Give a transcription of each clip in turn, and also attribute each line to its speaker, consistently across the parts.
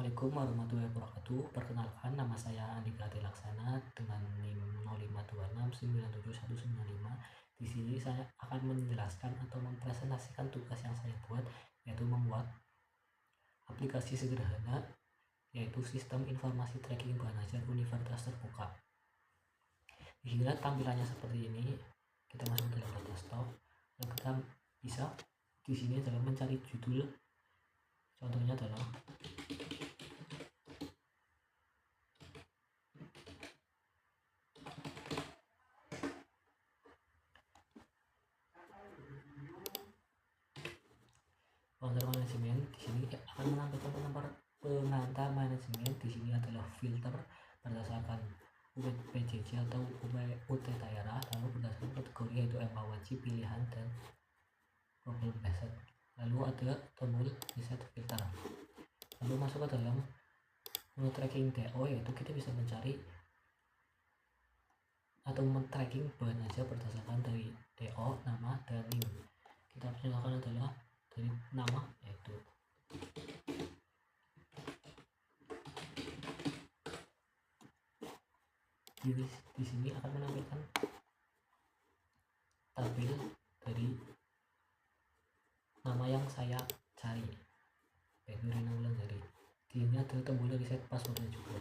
Speaker 1: Assalamualaikum warahmatullahi wabarakatuh. Perkenalkan, nama saya Andika Laksana dengan NIM 0526979195. Di sini saya akan menjelaskan atau mempresentasikan tugas yang saya buat, yaitu membuat aplikasi sederhana, yaitu Sistem Informasi Tracking Bahan Ajar Universitas Terbuka. Di sini tampilannya seperti ini. Kita masuk dalam desktop, dan kita bisa di sini dalam mencari judul. Contohnya adalah pengantar manajemen. Di sini akan menampilkan pengantar manajemen. Di sini adalah filter berdasarkan PJJ atau UT daerah, lalu berdasarkan kategori yaitu MA wajib, pilihan, dan problem based. Lalu ada tombol reset filter. Lalu masuk ke dalam menu tracking DO, yaitu kita bisa mencari atau men-tracking bahan ajar berdasarkan dari DO, nama, dan NIM. Kita perkenalkan adalah dari nama, yaitu di sini akan menampilkan tabel dari nama yang saya cari, yaitu Rina Wulandari. Di sini ada tombol reset passwordnya juga.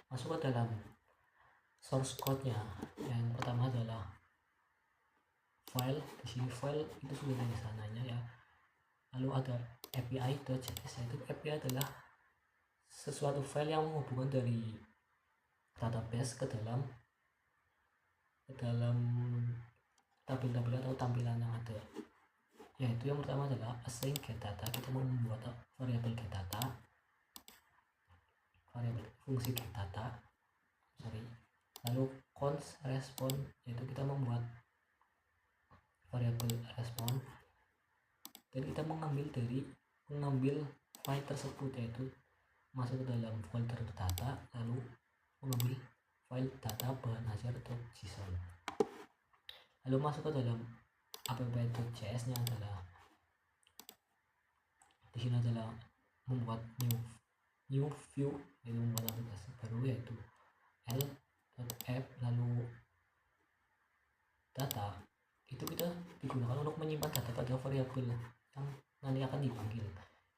Speaker 1: Masuk ke dalam source code-nya. Yang pertama adalah file. Di sini file itu sudah dari sananya ya. Lalu ada API.js, yaitu API adalah sesuatu file yang menghubungkan dari database ke dalam tabel-tabel atau tampilan yang ada. Yaitu yang pertama adalah async get data. Kita mau membuat variabel get data, variabel fungsi get data, lalu const respon, yaitu kita membuat variabel respon, dan kita mengambil file tersebut, yaitu masuk ke dalam folder data, lalu mengambil file data bahan ajar atau JSON, lalu masuk ke dalam app.js nya adalah di sini adalah membuat new view, yaitu membuat aplikasi baru, yaitu l.app, lalu data itu kita digunakan untuk menyimpan data pada variabel yang nanti akan dipanggil,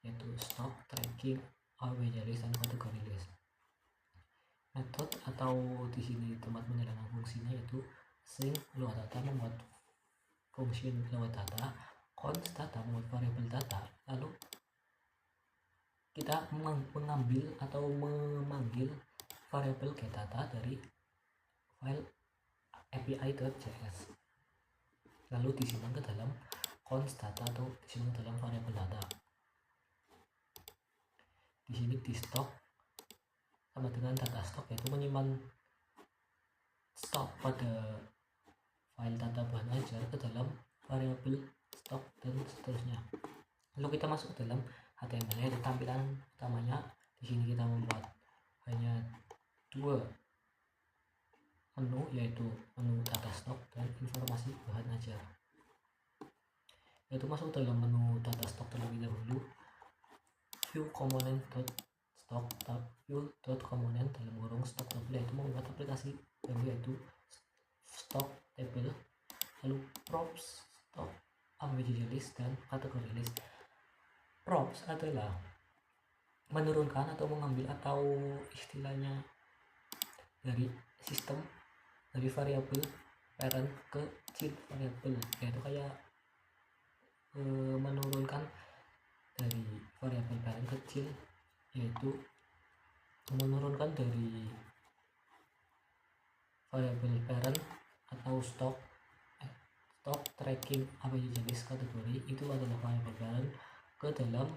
Speaker 1: yaitu stock, tracking, awj list, dan kategori list. Metode atau di sini tempat menjalankan fungsinya yaitu async load data, membuat fungsi load data, const data, membuat variabel data, lalu kita mengambil atau memanggil variabel get data dari file api.js, lalu disimpan ke dalam const data atau disimpan dalam variabel data. Di sini di stock sama dengan data stock, yaitu menyimpan stok pada file data bahan ajar ke dalam variabel stock dan seterusnya. Lalu kita masuk ke dalam HTML, yaitu tampilan utamanya. Di sini kita membuat hanya dua menu, yaitu menu data stock dan informasi bahan ajar. Yaitu masuk dalam menu data stock terlebih dahulu, view component stock view.component dalam kurung stock table, yaitu membuat aplikasi baru, yaitu stock table, lalu props stock, awj list, dan kategori list. Props adalah menurunkan atau mengambil atau istilahnya dari sistem dari variabel parent ke child variabel, yaitu kayak menurunkan dari variabel parent kecil, yaitu menurunkan dari variabel parent atau stock tracking awj list kategori, itu adalah variabel parent, ke dalam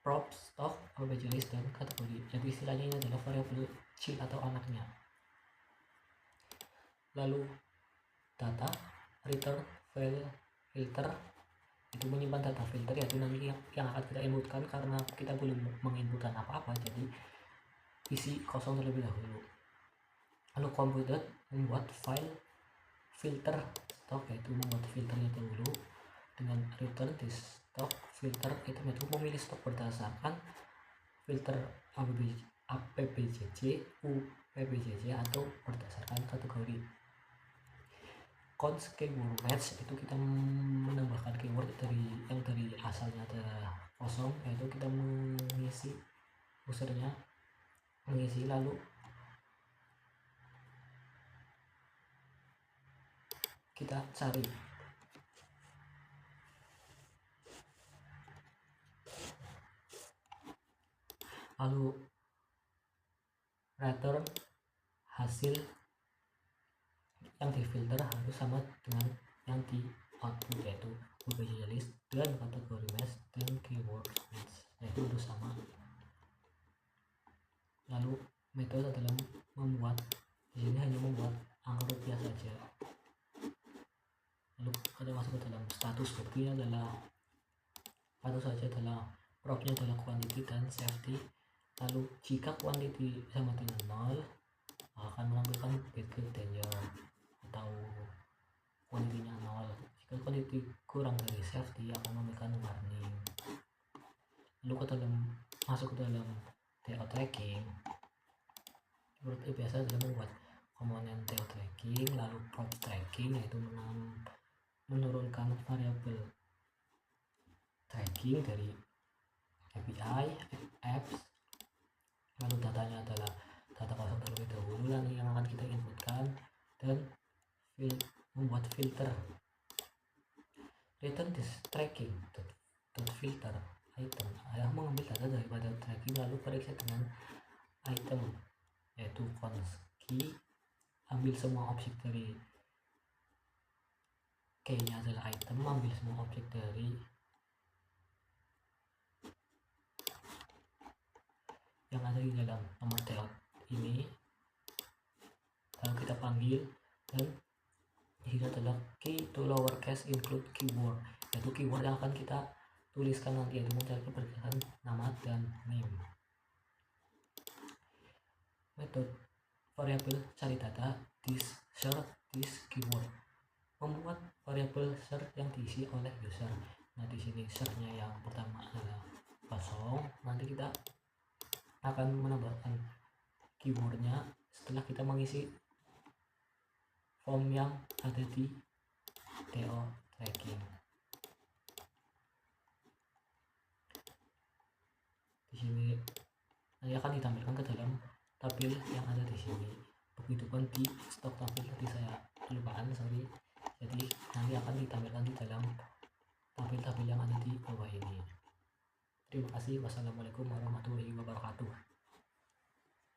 Speaker 1: prop stock awj list dan kategori. Jadi istilahnya ini adalah variabel child atau anaknya. Lalu data return file filter, itu menyimpan data filter, yaitu nanti yang akan kita inputkan karena kita belum menginputkan apa-apa, jadi isi kosong terlebih dahulu. Lalu computed, membuat file filter stock, yaitu membuat filternya dahulu, dengan return di stock filter item itu memilih stok berdasarkan filter APBJJ, UPBJJ atau berdasarkan kategori. Cons keyword match itu kita menambahkan keyword dari asalnya ada kosong, yaitu kita mengisi usernya mengisi lalu kita cari. Lalu return hasil yang difilter harus sama dengan yang di output, yaitu UPBJJ list dan kategori match dan keyword match, yaitu harus sama. Lalu metode adalah membuat, di sini hanya membuat angka rupiah saja. Lalu kita masuk ke dalam status, buktinya adalah status saja adalah propnya adalah quantity dan safety. Lalu jika quantity sama dengan 0 akan menampilkan bad danger atau quantity-nya 0. Jika quantity kurang dari safety akan memberikan warning. Lalu ke dalam masuk ke dalam TO tracking, seperti biasa adalah membuat komponen TO tracking, lalu prop tracking yaitu menurunkan variabel tracking dari API, apps, lalu datanya adalah data kosong terlebih dahulu yang akan kita inputkan, dan membuat filter return this tracking filter item yang mengambil data daripada tracking lalu periksa dengan item, yaitu cons key, ambil semua objek dari key nya adalah item, ambil semua objek dari yang ada di dalam nomor TO ini, lalu kita panggil, dan ini adalah key to lowercase include keyword, yaitu keyword yang akan kita tuliskan nanti, yaitu mencari berdasarkan nama dan name. Metode variabel cari data this search this keyword, membuat variabel search yang diisi oleh user. Nah di sini search-nya yang pertama adalah kosong, nanti kita akan menambahkan keywordnya setelah kita mengisi form yang ada di TO tracking. Di sini nanti akan ditampilkan ke dalam tabel yang ada di sini. Begitupun di stok tabel tadi saya kelupaan, sorry. Jadi nanti akan ditampilkan di dalam tabel-tabel yang ada di bawah ini. Terima kasih. Wassalamualaikum warahmatullahi wabarakatuh.